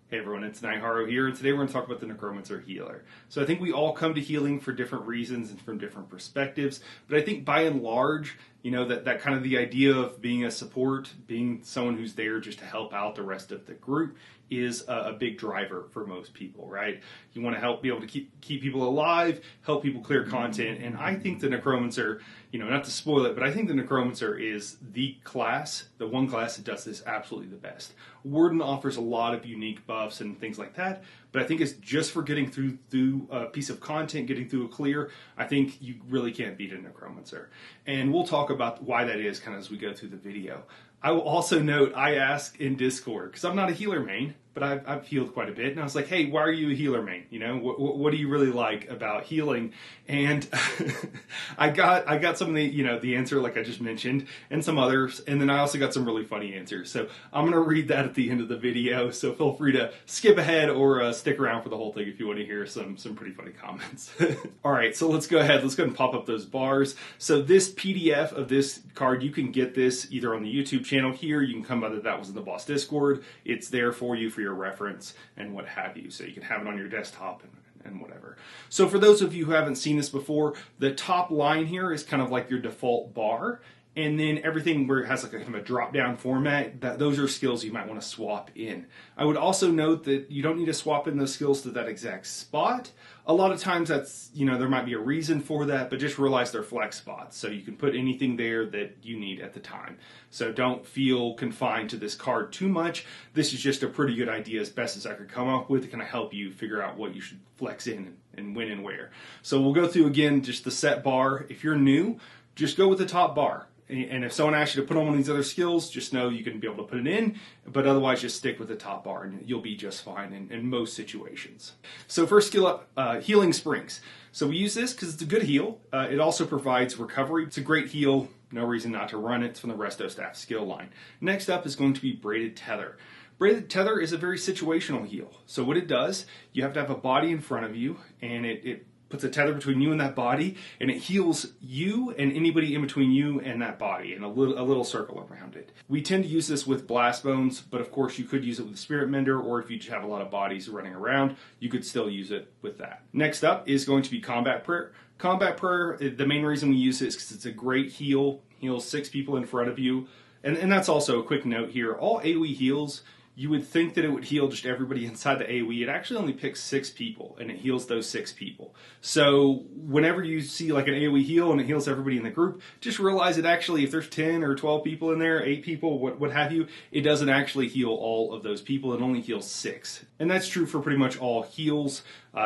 Hey everyone, it's Naiharu here, and today we're going to talk about the Necromancer healer. So I think we all come to healing for different reasons and from different perspectives, but I think by and large, that kind of the idea of being a support, being someone who's there just to help out the rest of the group is a big driver for most people, right? You want to help be able to keep people alive, help people clear content, and I think the Necromancer, not to spoil it, but I think the Necromancer is the one class that does this absolutely the best. Warden offers a lot of unique buffs and things like that, but I think it's just for getting through a piece of content, getting through a clear, I think you really can't beat a Necromancer. And we'll talk about why that is kind of as we go through the video. I will also note, I asked in Discord, because I'm not a healer main, but I've healed quite a bit, and I was like, hey, why are you a healer main? What do you really like about healing? And I got some of the answer like I just mentioned, and some others, and then I also got some really funny answers. So I'm going to read that at the end of the video, so feel free to skip ahead or stick around for the whole thing if you want to hear some pretty funny comments. Alright, so let's go ahead and pop up those bars. So this PDF of this card, you can get this either on the YouTube channel here, you can come by that was in the boss Discord, it's there for you for your reference and what have you, so you can have it on your desktop and whatever. So for those of you who haven't seen this before, the top line here is kind of like your default bar, and then everything where it has like a kind of a drop-down format, those are skills you might want to swap in. I would also note that you don't need to swap in those skills to that exact spot. A lot of times that's, there might be a reason for that, but just realize they're flex spots. So you can put anything there that you need at the time. So don't feel confined to this card too much. This is just a pretty good idea as best as I could come up with to kind of help you figure out what you should flex in and when and where. So we'll go through again just the set bar. If you're new, just go with the top bar. And if someone asks you to put on one of these other skills, just know you can be able to put it in, but otherwise just stick with the top bar and you'll be just fine in most situations. So first skill up, Healing Springs. So we use this because it's a good heal. It also provides recovery. It's a great heal, no reason not to run it. It's from the Resto Staff skill line. Next up is going to be Braided Tether. Braided Tether is a very situational heal. So what it does, you have to have a body in front of you, and it puts a tether between you and that body, and it heals you and anybody in between you and that body, and a little circle around it. We tend to use this with Blast Bones, but of course you could use it with the Spirit Mender, or if you just have a lot of bodies running around, you could still use it with that. Next up is going to be Combat Prayer. Combat Prayer, the main reason we use it is because it's a great heal, heals 6 people in front of you, and that's also a quick note here. All AoE heals, you would think that it would heal just everybody inside the AoE. It actually only picks 6 people, and it heals those 6 people. So whenever you see like an AoE heal and it heals everybody in the group, just realize that actually if there's 10 or 12 people in there, 8 people, what have you, it doesn't actually heal all of those people. It only heals 6. And that's true for pretty much all heals,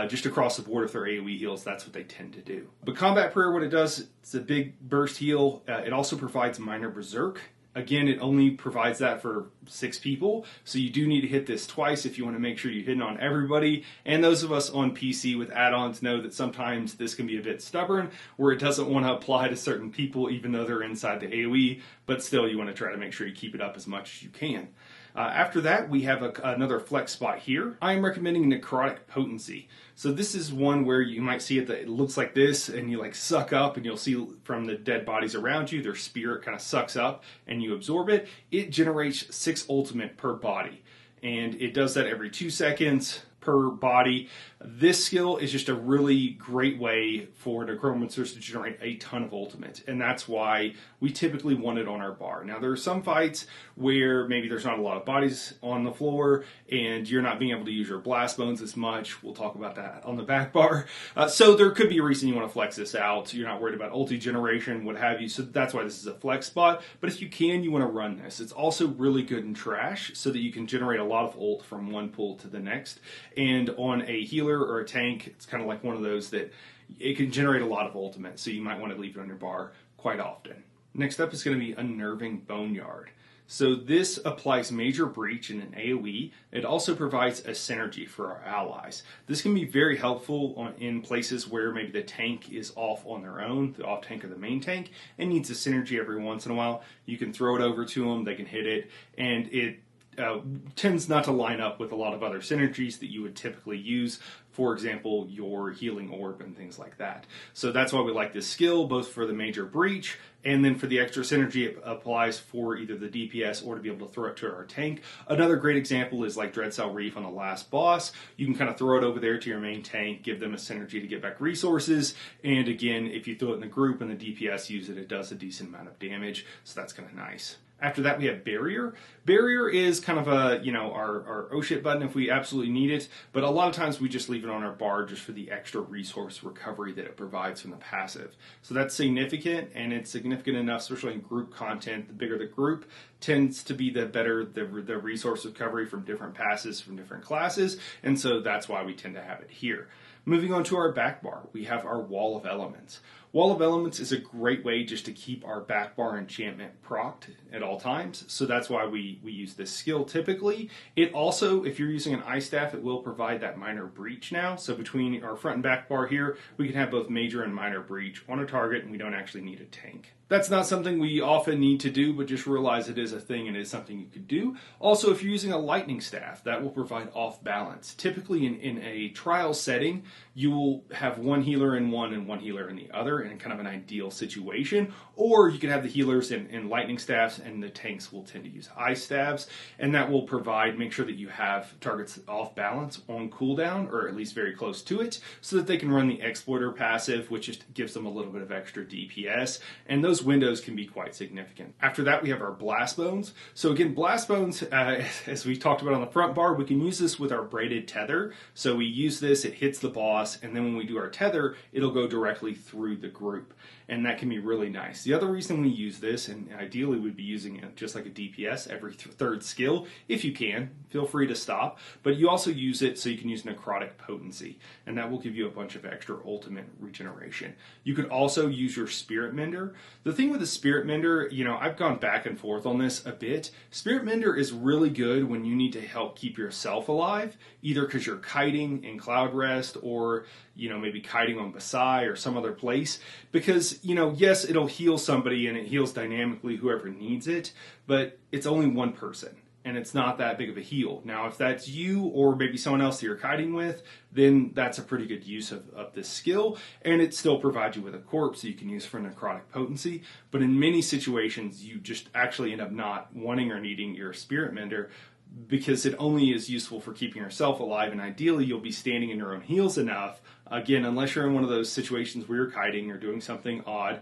just across the board. If they're AoE heals, that's what they tend to do. But Combat Prayer, what it does, it's a big burst heal. It also provides Minor Berserk. Again, it only provides that for 6 people, so you do need to hit this twice if you want to make sure you're hitting on everybody. And those of us on PC with add-ons know that sometimes this can be a bit stubborn, where it doesn't want to apply to certain people even though they're inside the AoE, but still you want to try to make sure you keep it up as much as you can. After that, we have another flex spot here. I am recommending Necrotic Potency. So this is one where you might see it that it looks like this, and you like suck up, and you'll see from the dead bodies around you, their spirit kind of sucks up, and you absorb it. It generates 6 ultimate per body, and it does that every 2 seconds per body. This skill is just a really great way for Necromancers to generate a ton of ultimate, and that's why we typically want it on our bar. Now there are some fights where maybe there's not a lot of bodies on the floor and you're not being able to use your Blast Bones as much. We'll talk about that on the back bar. So there could be a reason you want to flex this out. You're not worried about ulti generation, what have you, so that's why this is a flex spot. But if you can, you want to run this. It's also really good in trash so that you can generate a lot of ult from one pool to the next. And on a healer or a tank, it's kind of like one of those that it can generate a lot of ultimate, so you might want to leave it on your bar quite often. Next up is going to be Unnerving Boneyard. So this applies Major Breach in an AoE. It also provides a synergy for our allies. This can be very helpful in places where maybe the tank is off on their own, the off tank or the main tank, and needs a synergy every once in a while. You can throw it over to them, they can hit it, and it tends not to line up with a lot of other synergies that you would typically use. For example, your healing orb and things like that. So that's why we like this skill, both for the Major Breach And then for the extra synergy, it applies for either the DPS or to be able to throw it to our tank. Another great example is like Dreadcell Reef on the last boss. You can kind of throw it over there to your main tank, give them a synergy to get back resources. And again, if you throw it in the group and the DPS use it, it does a decent amount of damage. So that's kind of nice. After that, we have Barrier. Barrier is kind of a, our oh shit button if we absolutely need it, but a lot of times we just leave it on our bar just for the extra resource recovery that it provides from the passive. So that's significant, and it's significant enough, especially in group content. The bigger the group tends to be the better the resource recovery from different passes from different classes, and so that's why we tend to have it here. Moving on to our back bar, we have our Wall of Elements. Wall of Elements is a great way just to keep our back bar enchantment procced at all times, so that's why we use this skill typically. It also, if you're using an Ice Staff, it will provide that Minor Breach now, so between our front and back bar here, we can have both Major and Minor Breach on a target, and we don't actually need a tank. That's not something we often need to do, but just realize it is a thing and it is something you could do. Also, if you're using a Lightning Staff, that will provide off balance. Typically in a trial setting, you will have one healer in one and one healer in the other in kind of an ideal situation. Or you can have the healers in Lightning Staffs and the tanks will tend to use Ice Staffs. And that will make sure that you have targets off balance on cooldown, or at least very close to it, so that they can run the Exploiter passive, which just gives them a little bit of extra DPS. And those windows can be quite significant. After that, we have our Blast Bones. So again, Blast Bones, as we talked about on the front bar, we can use this with our braided tether. So we use this, it hits the boss, and then when we do our tether, it'll go directly through the group. And that can be really nice. The other reason we use this, and ideally we'd be using it just like a DPS every third skill, if you can, feel free to stop, but you also use it so you can use Necrotic Potency, and that will give you a bunch of extra ultimate regeneration. You could also use your Spirit Mender. The thing with the Spirit Mender, I've gone back and forth on this a bit. Spirit Mender is really good when you need to help keep yourself alive, either because you're kiting in Cloud Rest or maybe kiting on Basai or some other place, because, yes, it'll heal somebody and it heals dynamically whoever needs it, but it's only one person and it's not that big of a heal. Now, if that's you or maybe someone else that you're kiting with, then that's a pretty good use of this skill, and it still provides you with a corpse that you can use for Necrotic Potency, but in many situations, you just actually end up not wanting or needing your Spirit Mender, because it only is useful for keeping yourself alive, and ideally you'll be standing in your own heals enough. Again, unless you're in one of those situations where you're kiting or doing something odd,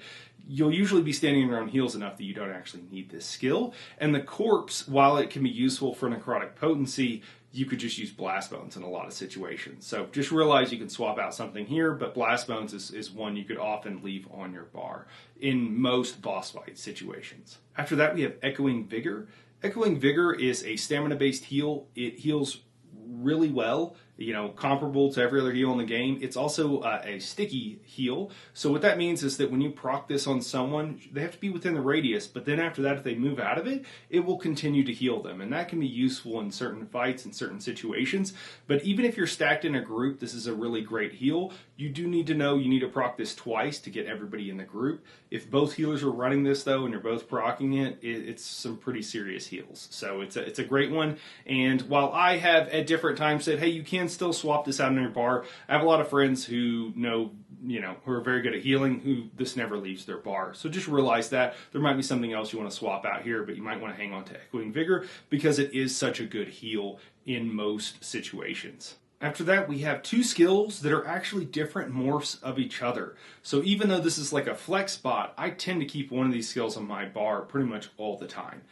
you'll usually be standing in your own heals enough that you don't actually need this skill. And the corpse, while it can be useful for Necrotic Potency, you could just use Blast Bones in a lot of situations. So just realize you can swap out something here, but Blast Bones is one you could often leave on your bar in most boss fight situations. After that, we have Echoing Vigor. Echoing Vigor is a stamina-based heal. It heals really well, comparable to every other heal in the game. It's also a sticky heal. So what that means is that when you proc this on someone, they have to be within the radius, but then after that, if they move out of it, it will continue to heal them. And that can be useful in certain fights and certain situations. But even if you're stacked in a group, this is a really great heal. You do need to know you need to proc this twice to get everybody in the group. If both healers are running this, though, and you're both proccing it, it's some pretty serious heals. So it's a great one. And while I have at different times said, hey, you can still swap this out in your bar, I have a lot of friends who know, who are very good at healing, who this never leaves their bar. So just realize that there might be something else you want to swap out here, but you might want to hang on to Echoing Vigor because it is such a good heal in most situations. After that, we have two skills that are actually different morphs of each other. So even though this is like a flex spot, I tend to keep one of these skills on my bar pretty much all the time.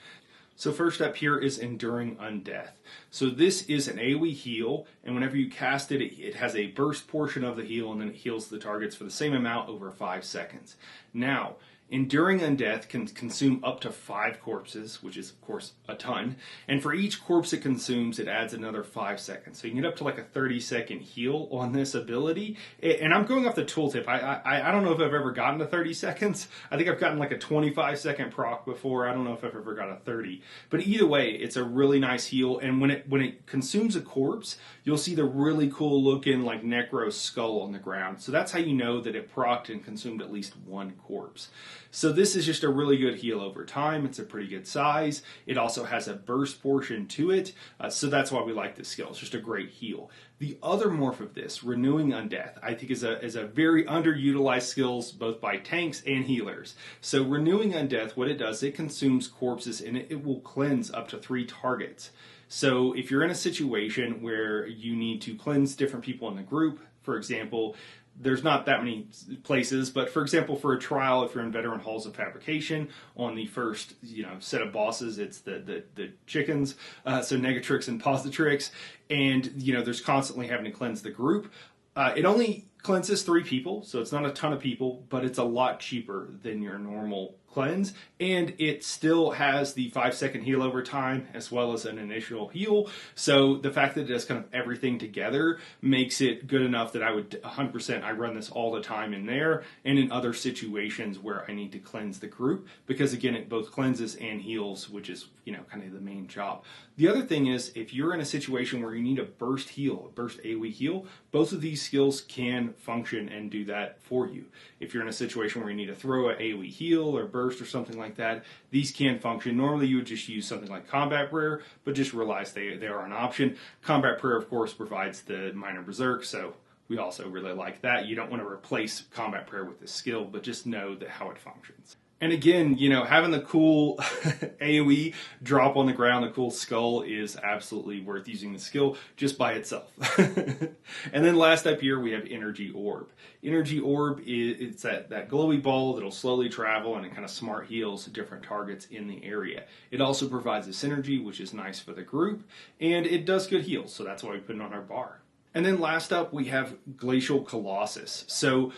So first up here is Enduring Undeath. So this is an AoE heal, and whenever you cast it, it has a burst portion of the heal, and then it heals the targets for the same amount over 5 seconds. Now, Enduring Undeath can consume up to 5 corpses, which is, of course, a ton. And for each corpse it consumes, it adds another 5 seconds. So you can get up to like a 30-second heal on this ability. And I'm going off the tooltip. I don't know if I've ever gotten to 30 seconds. I think I've gotten like a 25-second proc before. I don't know if I've ever got a 30. But either way, it's a really nice heal. And when it consumes a corpse, you'll see the really cool looking like Necro skull on the ground. So that's how you know that it procced and consumed at least one corpse. So this is just a really good heal over time. It's a pretty good size. It also has a burst portion to it, so that's why we like this skill. It's just a great heal. The other morph of this, Renewing Undeath, I think is a very underutilized skill both by tanks and healers. So Renewing Undeath, what it does, it consumes corpses and it will cleanse up to 3 targets. So if you're in a situation where you need to cleanse different people in the group, for example, there's not that many places, but for example, for a trial, if you're in Veteran Halls of Fabrication, on the first set of bosses, it's the chickens, so Negatrix and Positrix, and there's constantly having to cleanse the group. It only cleanses 3 people, so it's not a ton of people, but it's a lot cheaper than your normal cleanse, and it still has the 5-second heal over time as well as an initial heal. So the fact that it does kind of everything together makes it good enough that I would 100% I run this all the time in there and in other situations where I need to cleanse the group, because again it both cleanses and heals, which is kind of the main job. The other thing is, if you're in a situation where you need a burst heal, a burst AoE heal, both of these skills can function and do that for you. If you're in a situation where you need to throw an AoE heal or burst or something like that, these can function. Normally you would just use something like Combat Prayer, but just realize they are an option. Combat Prayer, of course, provides the Minor Berserk, so we also really like that. You don't want to replace Combat Prayer with this skill, but just know how it functions. And again, having the cool AoE drop on the ground, the cool skull, is absolutely worth using the skill just by itself. And then last up here, we have Energy Orb. Energy Orb, it's that glowy ball that'll slowly travel and it kind of smart heals different targets in the area. It also provides a synergy, which is nice for the group, and it does good heals, so that's why we put it on our bar. And then last up, we have Glacial Colossus. So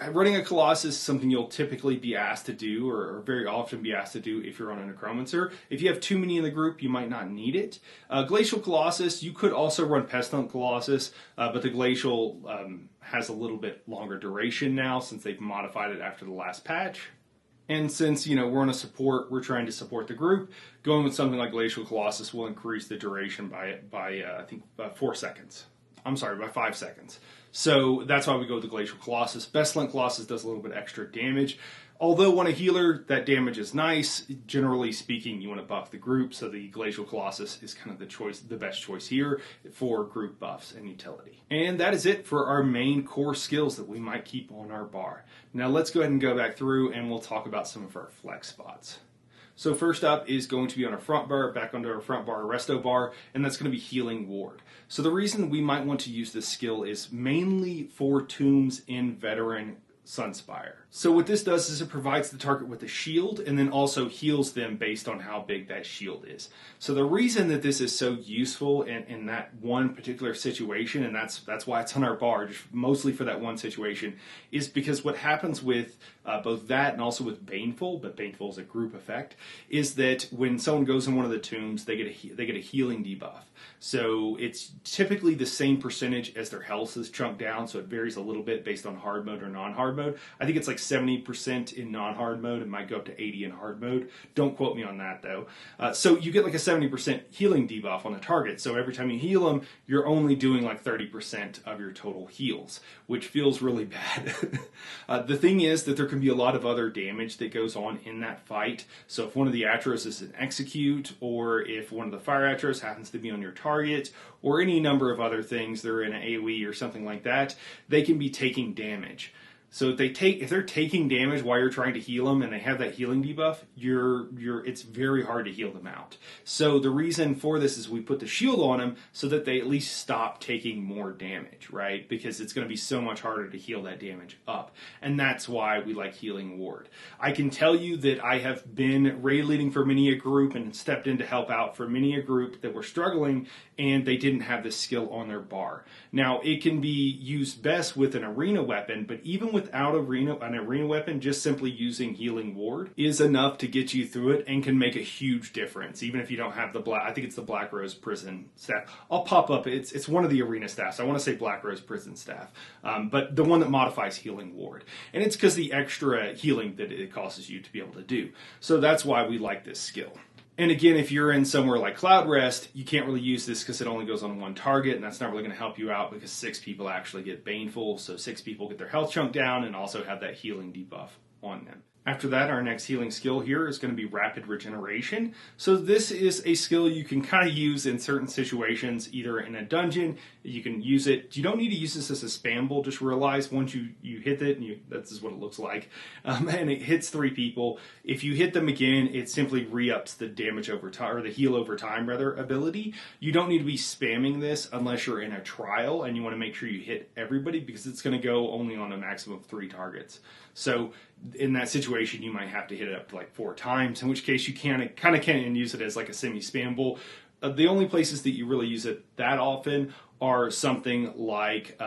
running a Colossus is something you'll typically be asked to do, or very often be asked to do if you're on a Necromancer. If you have too many in the group, you might not need it. Glacial Colossus, you could also run Pestilent Colossus, but the Glacial has a little bit longer duration now since they've modified it after the last patch. And since, we're on a support, we're trying to support the group, going with something like Glacial Colossus will increase the duration by I think, 4 seconds. I'm sorry, by 5 seconds. So that's why we go with the Glacial Colossus. Pestilent Colossus does a little bit extra damage. Although on a healer, that damage is nice. Generally speaking, you want to buff the group, so the Glacial Colossus is kind of the best choice here for group buffs and utility. And that is it for our main core skills that we might keep on our bar. Now let's go ahead and go back through and we'll talk about some of our flex spots. So first up is going to be on our front bar, back onto our front bar, resto bar, and that's going to be Healing Ward. So the reason we might want to use this skill is mainly for tombs in Veteran Sunspire. So what this does is it provides the target with a shield and then also heals them based on how big that shield is. So the reason that this is so useful in that one particular situation, and that's why it's on our bar, just mostly for that one situation, is because what happens with both that and also with Baneful, but Baneful is a group effect, is that when someone goes in one of the tombs, they get a healing debuff. So it's typically the same percentage as their health is chunked down, so it varies a little bit based on hard mode or non-hard mode. I think it's like 70% in non-hard mode. It might go up to 80 in hard mode. Don't quote me on that, though. So you get like a 70% healing debuff on the target. So every time you heal them, you're only doing like 30% of your total heals, which feels really bad. The thing is that there can be a lot of other damage that goes on in that fight. So if one of the Atros is an execute, or if one of the Fire Atros happens to be on your target, or any number of other things, they're in an AoE or something like that, they can be taking damage. So if they're taking damage while you're trying to heal them and they have that healing debuff, it's very hard to heal them out. So the reason for this is we put the shield on them so that they at least stop taking more damage, right? Because it's going to be so much harder to heal that damage up. And that's why we like Healing Ward. I can tell you that I have been raid leading for many a group and stepped in to help out for many a group that were struggling and they didn't have this skill on their bar. Now, it can be used best with an arena weapon, but even without an arena weapon, just simply using Healing Ward is enough to get you through it and can make a huge difference, even if you don't have I think it's the Black Rose Prison staff. I'll pop up, it's one of the arena staffs. I want to say Black Rose Prison staff, but the one that modifies Healing Ward. And it's because the extra healing that it causes you to be able to do. So that's why we like this skill. And again, if you're in somewhere like Cloud Rest, you can't really use this because it only goes on one target, and that's not really going to help you out because 6 people actually get Baneful, so 6 people get their health chunked down and also have that healing debuff on them. After that, our next healing skill here is going to be Rapid Regeneration. So this is a skill you can kind of use in certain situations, either in a dungeon, you can use it. You don't need to use this as a spamble, just realize once you hit it, and this is what it looks like, and it hits 3 people. If you hit them again, it simply re-ups the damage over time, or the heal over time, rather, ability. You don't need to be spamming this unless you're in a trial, and you want to make sure you hit everybody, because it's going to go only on a maximum of 3 targets. So in that situation, you might have to hit it up to like 4 times, in which case you kind of can use it as like a semi-spamble. The only places that you really use it that often are something like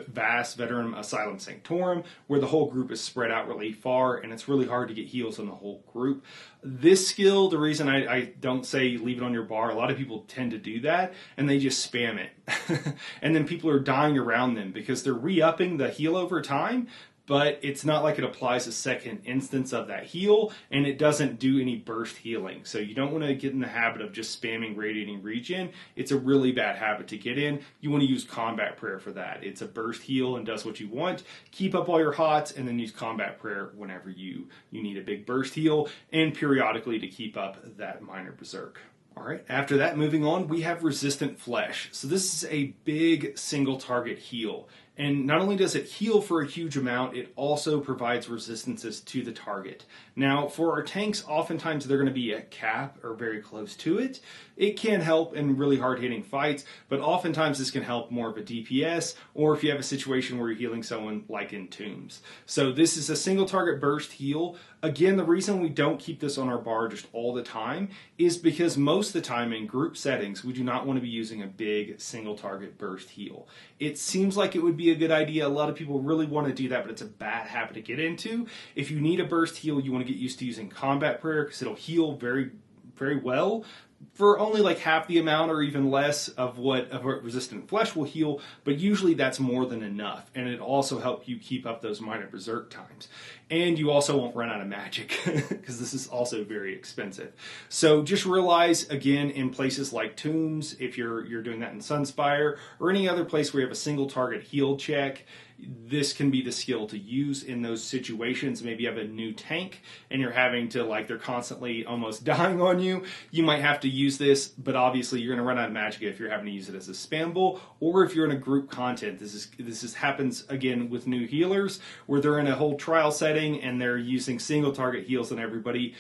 Vast Veteran Asylum Sanctorum, where the whole group is spread out really far, and it's really hard to get heals on the whole group. This skill, the reason I don't say leave it on your bar, a lot of people tend to do that, and they just spam it. And then people are dying around them because they're re-upping the heal over time, but it's not like it applies a second instance of that heal, and it doesn't do any burst healing. So you don't want to get in the habit of just spamming Radiating Regen. It's a really bad habit to get in. You want to use Combat Prayer for that. It's a burst heal and does what you want. Keep up all your hots, and then use Combat Prayer whenever you need a big burst heal, and periodically to keep up that minor berserk. All right, after that, moving on, we have Resistant Flesh. So this is a big single target heal. And not only does it heal for a huge amount, it also provides resistances to the target. Now, for our tanks, oftentimes they're going to be at cap or very close to it. It can help in really hard-hitting fights, but oftentimes this can help more of a DPS, or if you have a situation where you're healing someone like in Tombs. So this is a single target burst heal. Again, the reason we don't keep this on our bar just all the time is because most of the time in group settings, we do not want to be using a big single target burst heal. It seems like it would be a good idea. A lot of people really want to do that, but it's a bad habit to get into. If you need a burst heal, you want to get used to using Combat Prayer, because it'll heal very, very well for only like half the amount or even less of what Resistant Flesh will heal, but usually that's more than enough, and it also helps you keep up those minor berserk times. And you also won't run out of magic, because this is also very expensive. So just realize, again, in places like Tombs, if you're doing that in Sunspire, or any other place where you have a single target heal check, this can be the skill to use in those situations. Maybe you have a new tank and you're having to, like, they're constantly almost dying on you. You might have to use this, but obviously you're going to run out of magic if you're having to use it as a spamble, or if you're in a group content. This happens again with new healers where they're in a whole trial setting and they're using single target heals on everybody.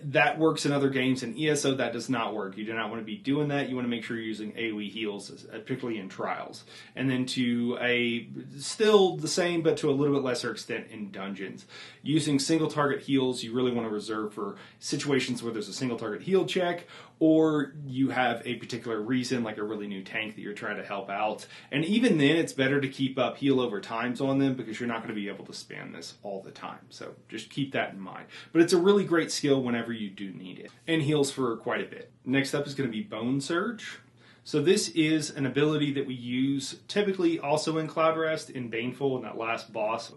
That works in other games. In ESO, that does not work. You do not want to be doing that. You want to make sure you're using AoE heals, particularly in trials, and then to a still the same, but to a little bit lesser extent in dungeons. Using single target heals, you really want to reserve for situations where there's a single target heal check, or you have a particular reason, like a really new tank that you're trying to help out. And even then, it's better to keep up heal over times on them, because you're not going to be able to spam this all the time. So just keep that in mind. But it's a really great skill whenever you do need it, and heals for quite a bit. Next up is going to be Bone Surge. So this is an ability that we use typically also in Cloud Rest, in Baneful, in that last boss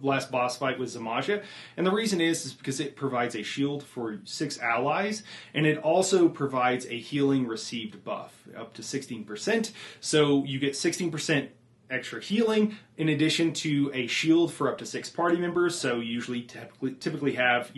fight with Zamaja. And the reason is because it provides a shield for 6 allies, and it also provides a healing received buff up to 16%. So you get 16% extra healing in addition to a shield for up to 6 party members. So you usually typically have,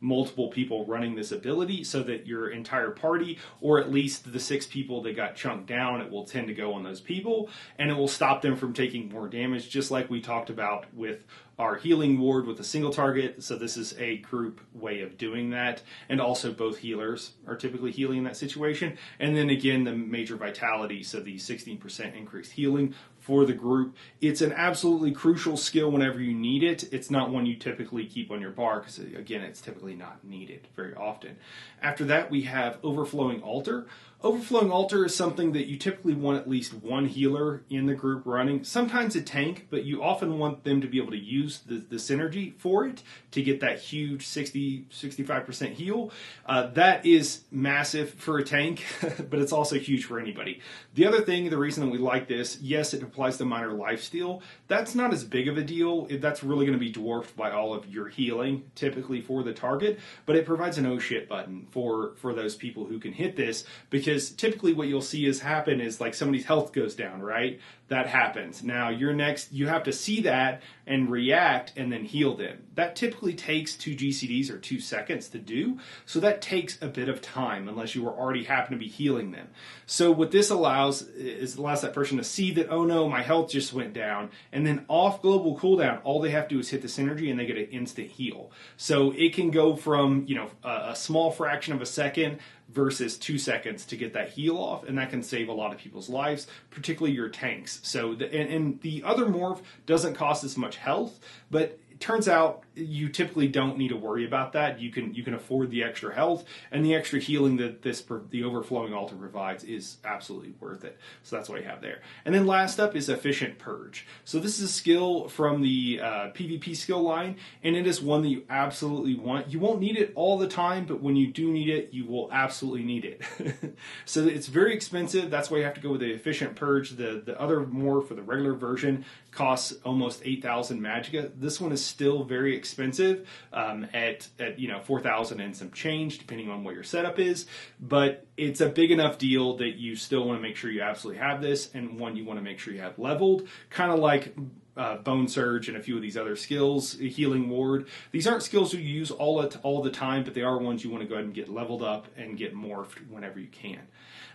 multiple people running this ability, so that your entire party, or at least the 6 people that got chunked down, it will tend to go on those people, and it will stop them from taking more damage, just like we talked about with our healing ward with a single target. So this is a group way of doing that, and also both healers are typically healing in that situation. And then again, the major vitality, so the 16% increased healing for the group. It's an absolutely crucial skill whenever you need it. It's not one you typically keep on your bar, because again, it's typically not needed very often. After that, we have Overflowing Altar. Overflowing Altar is something that you typically want at least one healer in the group running, sometimes a tank, but you often want them to be able to use the synergy for it to get that huge 65% heal. That is massive for a tank, but it's also huge for anybody. The other thing, the reason that we like this, yes, it applies to minor lifesteal. That's not as big of a deal. That's really going to be dwarfed by all of your healing, typically for the target, but it provides an oh shit button for those people who can hit this, because typically what you'll see happen is like somebody's health goes down, right? that happens. Now, you're next, you have to see that and react and then heal them. That typically takes 2 GCDs or 2 seconds to do, so that takes a bit of time unless you already happen to be healing them. So what this allows is allows that person to see that, oh no, my health just went down, and then off global cooldown, all they have to do is hit this energy and they get an instant heal. So it can go from, you know, a small fraction of a second versus 2 seconds to get that heal off, and that can save a lot of people's lives, particularly your tanks. So and the other morph doesn't cost as much health, but it turns out you typically don't need to worry about that. You can afford the extra health, and the extra healing that the overflowing altar provides is absolutely worth it. So that's what I have there. And then last up is Efficient Purge. So this is a skill from the PvP skill line, and it is one that you absolutely want. You won't need it all the time, but when you do need it, you will absolutely need it. So it's very expensive. That's why you have to go with the Efficient Purge. The other morph for the regular version costs almost 8,000 magicka. This one is still very expensive at 4,000 and some change, depending on what your setup is. But it's a big enough deal that you still want to make sure you absolutely have this, and one you want to make sure you have leveled, kind of like Bone Surge and a few of these other skills, Healing Ward. These aren't skills you use all the time, but they are ones you want to go ahead and get leveled up and get morphed whenever you can.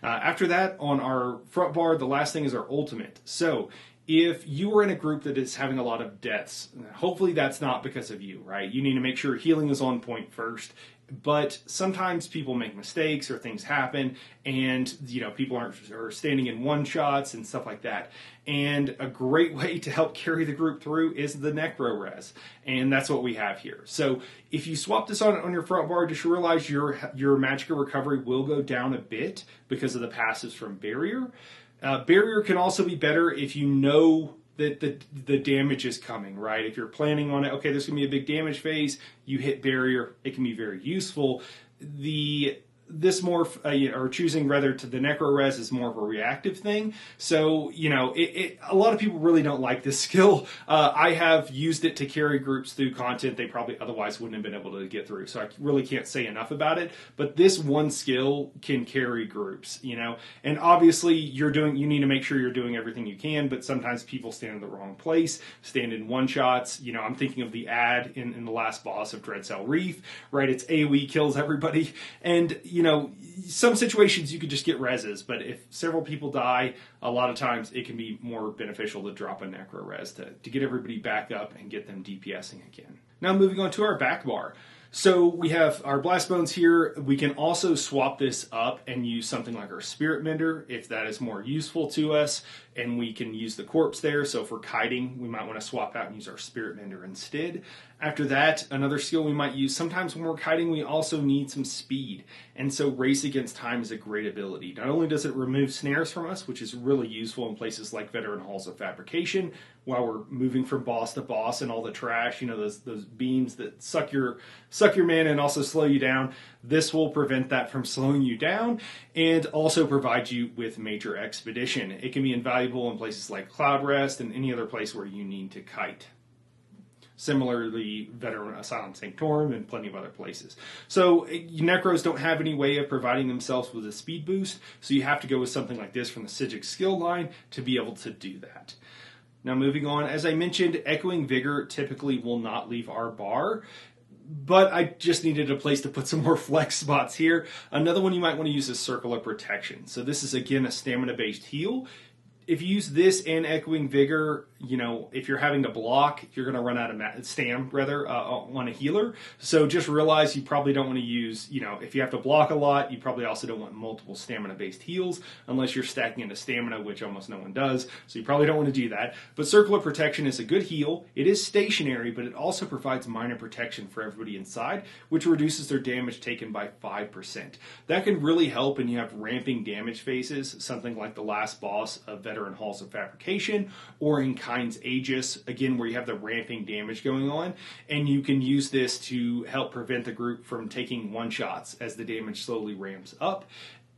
After that, on our front bar, the last thing is our ultimate. So if you are in a group that is having a lot of deaths, hopefully that's not because of you, right? You need to make sure healing is on point first. But sometimes people make mistakes or things happen, and people are standing in one shots and stuff like that. And a great way to help carry the group through is the Necro Res, and that's what we have here. So if you swap this on your front bar, just realize your magicka recovery will go down a bit because of the passives from Barrier. Barrier can also be better if you know that the damage is coming, right? If you're planning on it, okay, there's going to be a big damage phase, you hit Barrier, it can be very useful. This morph, or choosing rather to the Necro Res is more of a reactive thing. So, a lot of people really don't like this skill. I have used it to carry groups through content they probably otherwise wouldn't have been able to get through. So I really can't say enough about it. But this one skill can carry groups, And obviously you need to make sure you're doing everything you can, but sometimes people stand in the wrong place, stand in one shots. I'm thinking of the ad in the last boss of Dreadcell Reef, right? It's AoE kills everybody. And, some situations you could just get reses, but if several people die, a lot of times it can be more beneficial to drop a Necro Res to get everybody back up and get them DPSing again. Now moving on to our back bar. So we have our Blast Bones here. We can also swap this up and use something like our Spirit Mender if that is more useful to us, and we can use the corpse there. So for kiting, we might want to swap out and use our Spirit Mender instead. After that, another skill we might use, sometimes when we're kiting, we also need some speed. And so Race Against Time is a great ability. Not only does it remove snares from us, which is really useful in places like Veteran Halls of Fabrication, while we're moving from boss to boss and all the trash, those beams that suck your mana and also slow you down. This will prevent that from slowing you down and also provide you with major expedition. It can be invaluable in places like Cloud Rest and any other place where you need to kite. Similarly, Veteran Asylum Sanctorum and plenty of other places. So Necros don't have any way of providing themselves with a speed boost, so you have to go with something like this from the Psijic skill line to be able to do that. Now moving on, as I mentioned, Echoing Vigor typically will not leave our bar, but I just needed a place to put some more flex spots here. Another one you might want to use is Circle of Protection. So this is again a stamina-based heal. If you use this and Echoing Vigor, if you're having to block, you're going to run out of stam, on a healer. So just realize you probably don't want to use, if you have to block a lot, you probably also don't want multiple stamina-based heals, unless you're stacking into stamina, which almost no one does. So you probably don't want to do that. But Circle of Protection is a good heal. It is stationary, but it also provides minor protection for everybody inside, which reduces their damage taken by 5%. That can really help when you have ramping damage phases, something like the last boss of Veteran Halls of Fabrication, or in Kind's Aegis, again, where you have the ramping damage going on, and you can use this to help prevent the group from taking one-shots as the damage slowly ramps up.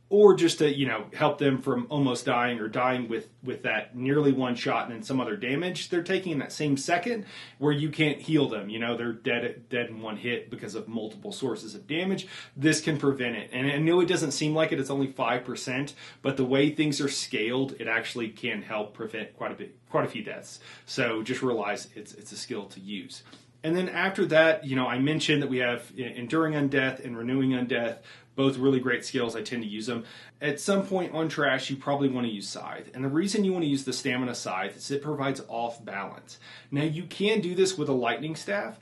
or just to help them from almost dying or dying with that nearly one shot and then some other damage they're taking in that same second, where you can't heal them. They're dead in one hit because of multiple sources of damage. This can prevent it. And I know it doesn't seem like it, it's only 5%, but the way things are scaled, it actually can help prevent quite a few deaths. So just realize it's a skill to use. And then after that, I mentioned that we have Enduring Undeath and Renewing Undeath, both really great skills. I tend to use them. At some point on Trash, you probably want to use Scythe. And the reason you want to use the Stamina Scythe is it provides off balance. Now, you can do this with a Lightning Staff,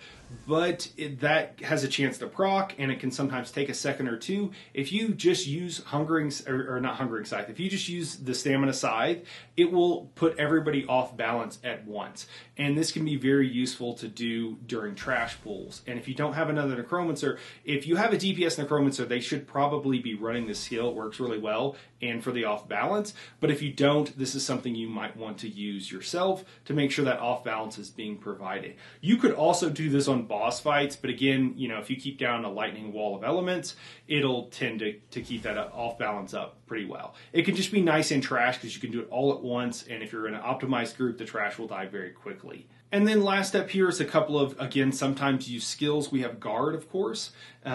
but that has a chance to proc, and it can sometimes take a second or two. If you just use not Hungering Scythe, if you just use the Stamina Scythe, it will put everybody off balance at once. And this can be very useful to do during Trash pools. And if you don't have another Necromancer, if you have a DPS Necromancer, they should probably be running this skill. It works really well and for the off balance. But if you don't, this is something you might want to use yourself to make sure that off balance is being provided. You could also do this on boss fights, but again, if you keep down a lightning wall of elements, it'll tend to keep that off balance up pretty well. It can just be nice in Trash because you can do it all at once, and if you're in an optimized group, the Trash will die very quickly. And then last up here is a couple of, again, sometimes used skills. We have Guard, of course.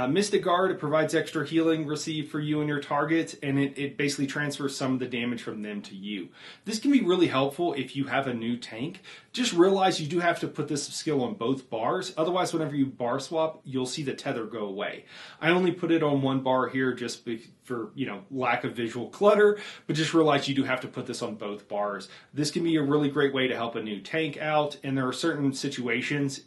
Mystic Guard, it provides extra healing received for you and your target, and it basically transfers some of the damage from them to you. This can be really helpful if you have a new tank. Just realize you do have to put this skill on both bars. Otherwise, whenever you bar swap, you'll see the tether go away. I only put it on one bar here just for lack of visual clutter, but just realize you do have to put this on both bars. This can be a really great way to help a new tank out, and there are certain situations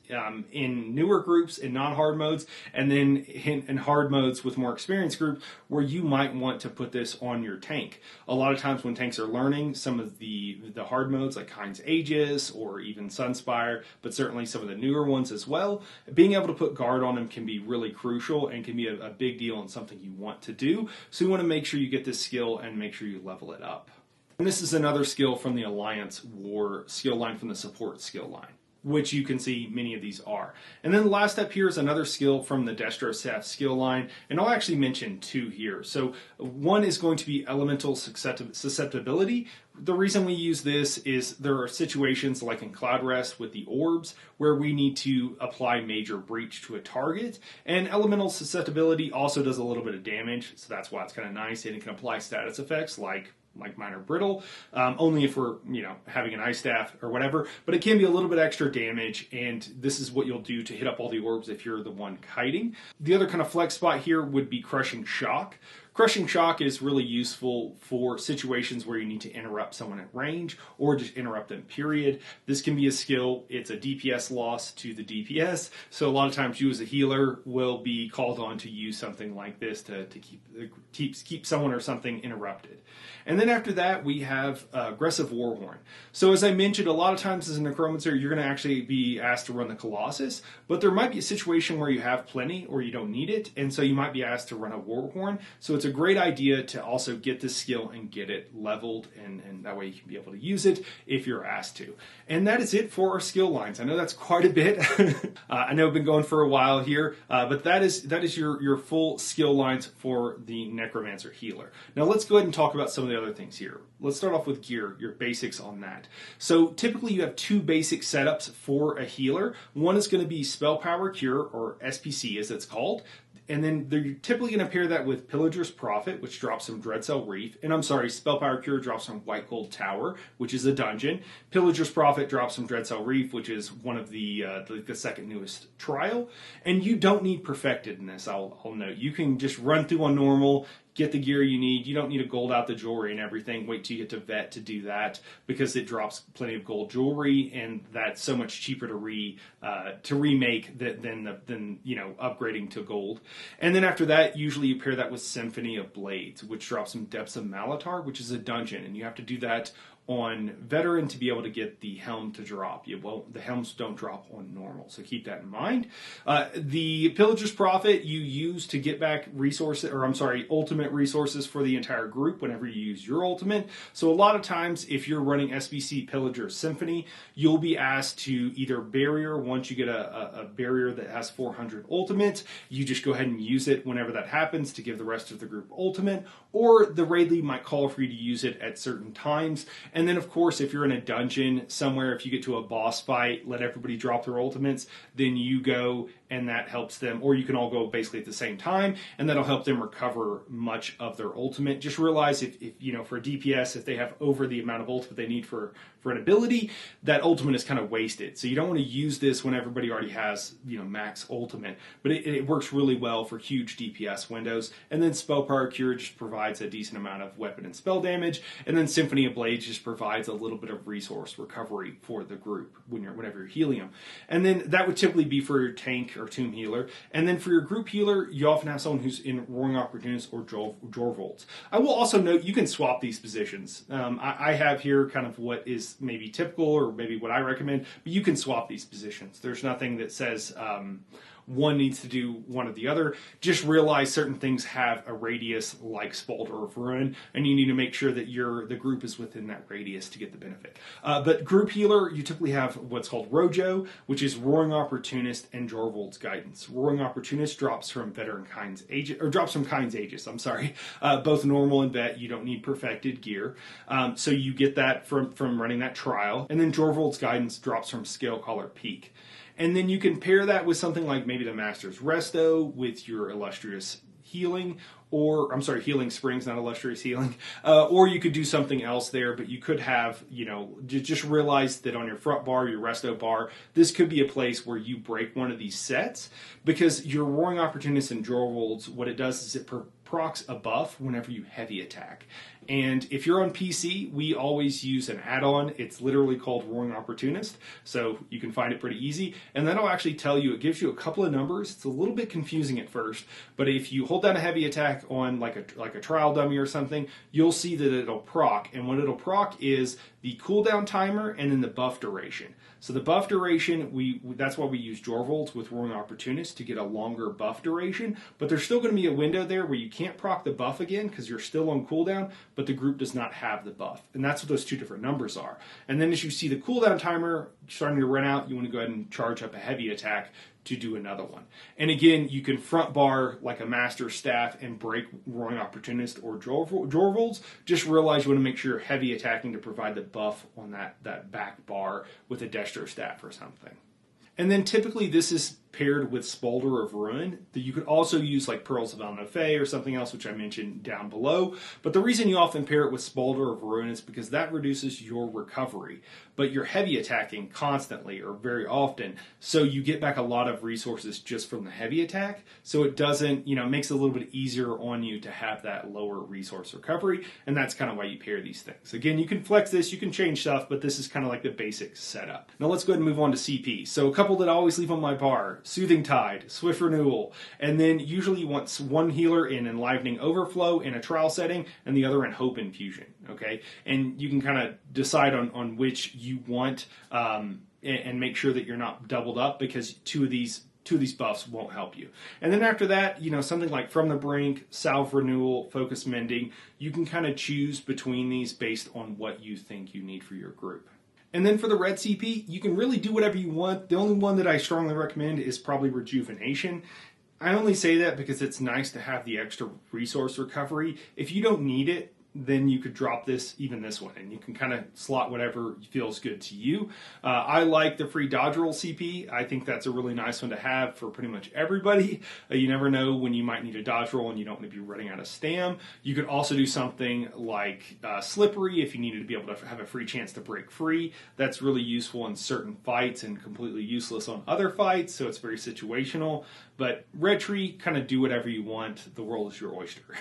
in newer groups, in non-hard modes, and then in hard modes with more experienced groups where you might want to put this on your tank. A lot of times when tanks are learning some of the hard modes like Heinz Aegis or even Sunspire, but certainly some of the newer ones as well, being able to put Guard on them can be really crucial and can be a big deal and something you want to do. So you want to make sure you get this skill and make sure you level it up. And this is another skill from the Alliance War skill line, from the support skill line, which you can see many of these are. And then the last up here is another skill from the Destro Staff skill line, and I'll actually mention two here. So one is going to be Elemental Susceptibility. The reason we use this is there are situations like in Cloud Rest with the orbs where we need to apply Major Breach to a target, and Elemental Susceptibility also does a little bit of damage, so that's why it's kind of nice, and it can apply status effects like Minor Brittle, only if we're having an ice staff or whatever, but it can be a little bit extra damage, and this is what you'll do to hit up all the orbs if you're the one kiting. The other kind of flex spot here would be Crushing Shock. Crushing Shock is really useful for situations where you need to interrupt someone at range or just interrupt them, period. This can be a skill. It's a DPS loss to the DPS, so a lot of times you as a healer will be called on to use something like this to keep someone or something interrupted. And then after that, we have Aggressive Warhorn. So as I mentioned, a lot of times as a Necromancer, you're going to actually be asked to run the Colossus, but there might be a situation where you have plenty or you don't need it, and so you might be asked to run a Warhorn. So it's a great idea to also get this skill and get it leveled, and that way you can be able to use it if you're asked to. And that is it for our skill lines. I know that's quite a bit. I know I've been going for a while here, but that is your full skill lines for the Necromancer Healer. Now let's go ahead and talk about some of the other things here. Let's start off with gear, your basics on that. So typically you have two basic setups for a healer. One is going to be Spell Power Cure, or SPC as it's called. And then they're typically going to pair that with Pillager's Prophet, which drops from Dreadcell Reef. And I'm sorry, Spellpower Cure drops from White Gold Tower, which is a dungeon. Pillager's Prophet drops from Dreadcell Reef, which is one of the second newest trial. And you don't need Perfected in this, I'll note. You can just run through on normal, get the gear you need. You don't need to gold out the jewelry and everything. Wait till you get to Vet to do that, because it drops plenty of gold jewelry, and that's so much cheaper to remake than upgrading to gold. And then after that, usually you pair that with Symphony of Blades, which drops some Depths of Malatar, which is a dungeon, and you have to do that on veteran to be able to get the helm to drop. The helms don't drop on normal, so keep that in mind. The Pillager's Profit you use to get back ultimate resources for the entire group whenever you use your ultimate. So a lot of times, if you're running SBC Pillager Symphony, you'll be asked to either barrier. Once you get a barrier that has 400 ultimates, you just go ahead and use it whenever that happens to give the rest of the group ultimate, or the raid lead might call for you to use it at certain times. And then, of course, if you're in a dungeon somewhere, if you get to a boss fight, let everybody drop their ultimates, then you go and that helps them, or you can all go basically at the same time, and that'll help them recover much of their ultimate. Just realize if for a DPS, if they have over the amount of ultimate they need for an ability, that ultimate is kind of wasted. So you don't want to use this when everybody already has max ultimate, but it works really well for huge DPS windows. And then Spell Power Cure just provides a decent amount of weapon and spell damage, and then Symphony of Blades just provides a little bit of resource recovery for the group whenever you're healing them. And then that would typically be for your tank or tomb healer. And then for your group healer, you often have someone who's in Roaring Opportunist or Jorvolds. I will also note you can swap these positions. I have here kind of what is maybe typical or maybe what I recommend, but you can swap these positions. There's nothing that says one needs to do one or the other. Just realize certain things have a radius like Spalter of Ruin, and you need to make sure that the group is within that radius to get the benefit. But group healer, you typically have what's called Rojo, which is Roaring Opportunist and Jorvold's Guidance. Roaring Opportunist drops from Kind's Aegis. I'm sorry, both normal and vet. You don't need perfected gear, so you get that from running that trial. And then Jorvold's Guidance drops from Scalecaller Peak. And then you can pair that with something like maybe the Master's Resto with your Illustrious Healing, Healing Springs, not Illustrious Healing, or you could do something else there, but you could have, just realize that on your front bar, your Resto bar, this could be a place where you break one of these sets, because your Roaring Opportunist and Jorvolds, what it does is it procs a buff whenever you heavy attack. And if you're on PC, we always use an add-on. It's literally called Roaring Opportunist, so you can find it pretty easy. And that'll actually tell you, it gives you a couple of numbers. It's a little bit confusing at first, but if you hold down a heavy attack on like a trial dummy or something, you'll see that it'll proc. And what it'll proc is the cooldown timer and then the buff duration. So the buff duration, that's why we use Jorvolds with Roaring Opportunist to get a longer buff duration, but there's still going to be a window there where you can't proc the buff again because you're still on cooldown, but the group does not have the buff. And that's what those two different numbers are. And then as you see the cooldown timer starting to run out, you want to go ahead and charge up a heavy attack to do another one. And again, you can front bar like a Master Staff and break Roaring Opportunist or Jorvolds. Just realize you want to make sure you're heavy attacking to provide the buff on that back bar with a Destro Staff or something. And then typically this is paired with Spalter of Ruin. That you could also use like Pearls of El-Nofay or something else, which I mentioned down below. But the reason you often pair it with Spalter of Ruin is because that reduces your recovery. But you're heavy attacking constantly or very often, so you get back a lot of resources just from the heavy attack. So it doesn't, it makes it a little bit easier on you to have that lower resource recovery, and that's kind of why you pair these things. Again, you can flex this, you can change stuff, but this is kind of like the basic setup. Now let's go ahead and move on to CP. So a couple that I always leave on my bar: Soothing Tide, Swift Renewal, and then usually you want one healer in Enlivening Overflow in a trial setting and the other in Hope Infusion, okay? And you can kind of decide on which you want and make sure that you're not doubled up, because two of these buffs won't help you. And then after that, something like From the Brink, Salve Renewal, Focus Mending, you can kind of choose between these based on what you think you need for your group. And then for the red CP, you can really do whatever you want. The only one that I strongly recommend is probably Rejuvenation. I only say that because it's nice to have the extra resource recovery. If you don't need it, then you could drop this one, and you can kind of slot whatever feels good to you. I like the free dodge roll CP. I think that's a really nice one to have for pretty much everybody. You never know when you might need a dodge roll and you don't want to be running out of stam. You could also do something like Slippery if you needed to be able to have a free chance to break free. That's really useful in certain fights and completely useless on other fights, so it's very situational. But Red Tree, kind of do whatever you want. The world is your oyster.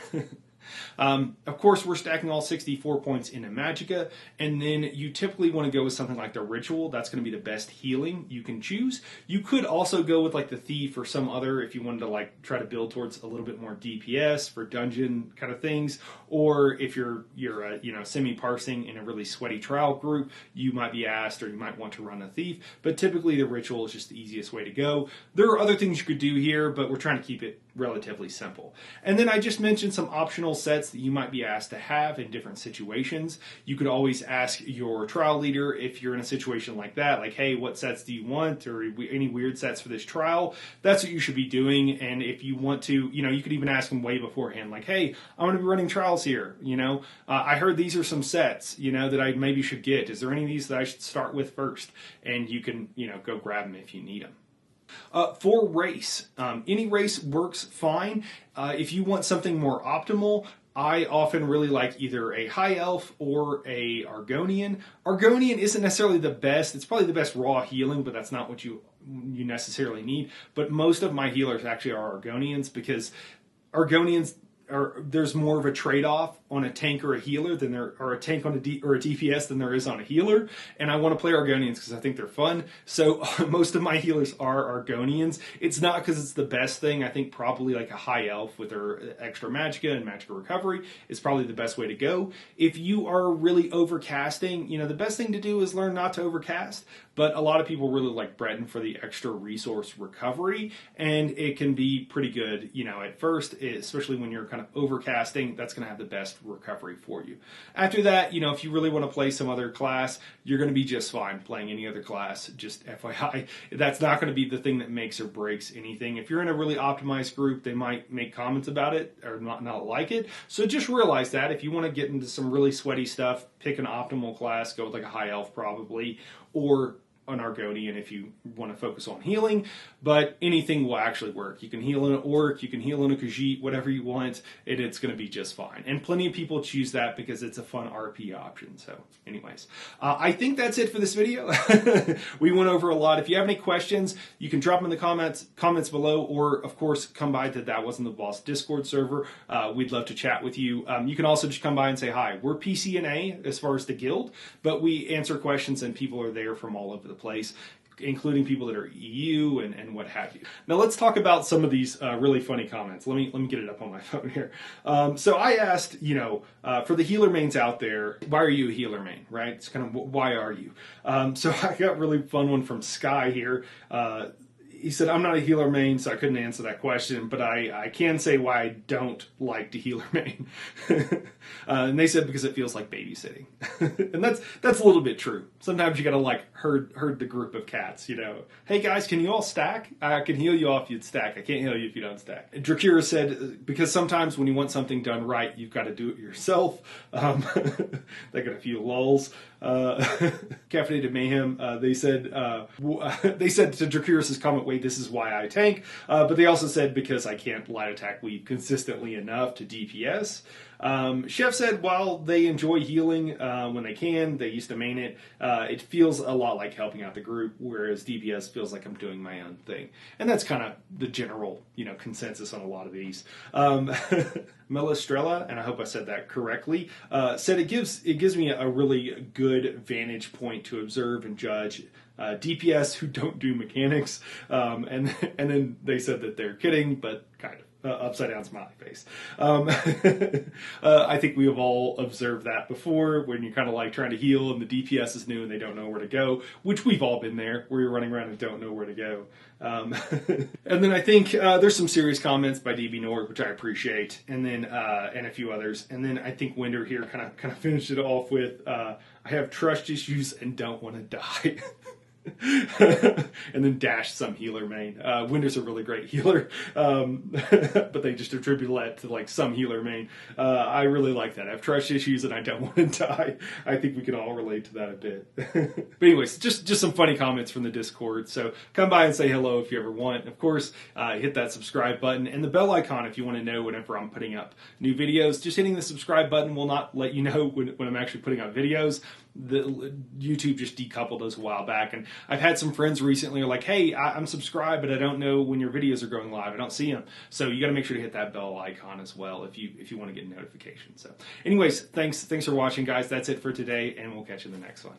Of course, we're stacking all 64 points into Magicka, and then you typically want to go with something like the Ritual. That's going to be the best healing you can choose. You could also go with like the Thief or some other if you wanted to like try to build towards a little bit more DPS for dungeon kind of things, or if you're semi-parsing in a really sweaty trial group, you might be asked or you might want to run a Thief, but typically the Ritual is just the easiest way to go. There are other things you could do here, but we're trying to keep it relatively simple. And then I just mentioned some optional sets that you might be asked to have in different situations. You could always ask your trial leader if you're in a situation like that, like, hey, what sets do you want, or any weird sets for this trial? That's what you should be doing. And if you want to, you could even ask them way beforehand, like, hey, I'm going to be running trials here. I heard these are some sets, that I maybe should get. Is there any of these that I should start with first? And you can, go grab them if you need them. For race, any race works fine. If you want something more optimal, I often really like either a High Elf or a Argonian. Argonian isn't necessarily the best. It's probably the best raw healing, but that's not what you necessarily need. But most of my healers actually are Argonians, because Argonians there's more of a trade-off on a tank or a healer than or a tank on a DPS than there is on a healer, and I want to play Argonians because I think they're fun. So most of my healers are Argonians. It's not because it's the best thing. I think probably like a High Elf with their extra Magicka and Magicka Recovery is probably the best way to go. If you are really overcasting, the best thing to do is learn not to overcast, but a lot of people really like Breton for the extra resource recovery, and it can be pretty good, at first, especially when you're kind of overcasting. That's going to have the best recovery for you. After that, if you really want to play some other class, you're going to be just fine playing any other class. Just FYI, that's not going to be the thing that makes or breaks anything. If you're in a really optimized group, they might make comments about it or not like it. So just realize that if you want to get into some really sweaty stuff, pick an optimal class, go with like a High Elf probably, or an Argonian if you want to focus on healing, but anything will actually work. You can heal in an Orc, you can heal in a Khajiit, whatever you want, and it's going to be just fine. And plenty of people choose that because it's a fun RP option. So anyways, I think that's it for this video. We went over a lot. If you have any questions, you can drop them in the comments below, or of course come by to That Wasn't the Boss Discord server. We'd love to chat with you. You can also just come by and say hi. We're PCNA as far as the guild, but we answer questions and people are there from all over the place, including people that are EU and what have you. Now let's talk about some of these really funny comments. Let me get it up on my phone here. So I asked, for the healer mains out there, why are you a healer main, right? It's kind of, why are you? So I got a really fun one from Sky here. He said, I'm not a healer main, so I couldn't answer that question, but I can say why I don't like to healer main. And they said because it feels like babysitting. And that's a little bit true. Sometimes you gotta like herd the group of cats, Hey guys, can you all stack? I can heal you all if you'd stack. I can't heal you if you don't stack. Dracura said, because sometimes when you want something done right, you've got to do it yourself. They got a few lulls. Caffeinated Mayhem, they said to Dracurus's comment, wait, this is why I tank, but they also said because I can't light attack weave consistently enough to DPS. Chef said while they enjoy healing when they can, they used to main it, it feels a lot like helping out the group, whereas DPS feels like I'm doing my own thing. And that's kind of the general, consensus on a lot of these. Melastrella, and I hope I said that correctly, said it gives me a really good vantage point to observe and judge DPS who don't do mechanics, and then they said that they're kidding, but kind of. Upside down smiley face. I think we have all observed that before when you're kind of like trying to heal and the DPS is new and they don't know where to go, which we've all been there, where you're running around and don't know where to go. And then I think there's some serious comments by DB Nord, which I appreciate, and then and a few others. And then I think Winder here kind of finished it off with, I have trust issues and don't want to die. And then dash some healer main. Winder's a really great healer, but they just attribute that to like some healer main. I really like that. I have trust issues and I don't want to die. I think we can all relate to that a bit. But anyways, just some funny comments from the Discord. So come by and say hello if you ever want. Of course, hit that subscribe button and the bell icon if you want to know whenever I'm putting up new videos. Just hitting the subscribe button will not let you know when I'm actually putting out videos. the YouTube just decoupled us a while back. And I've had some friends recently are like, hey, I'm subscribed, but I don't know when your videos are going live. I don't see them. So you got to make sure to hit that bell icon as well if you want to get notifications. So anyways, thanks for watching, guys. That's it for today, and we'll catch you in the next one.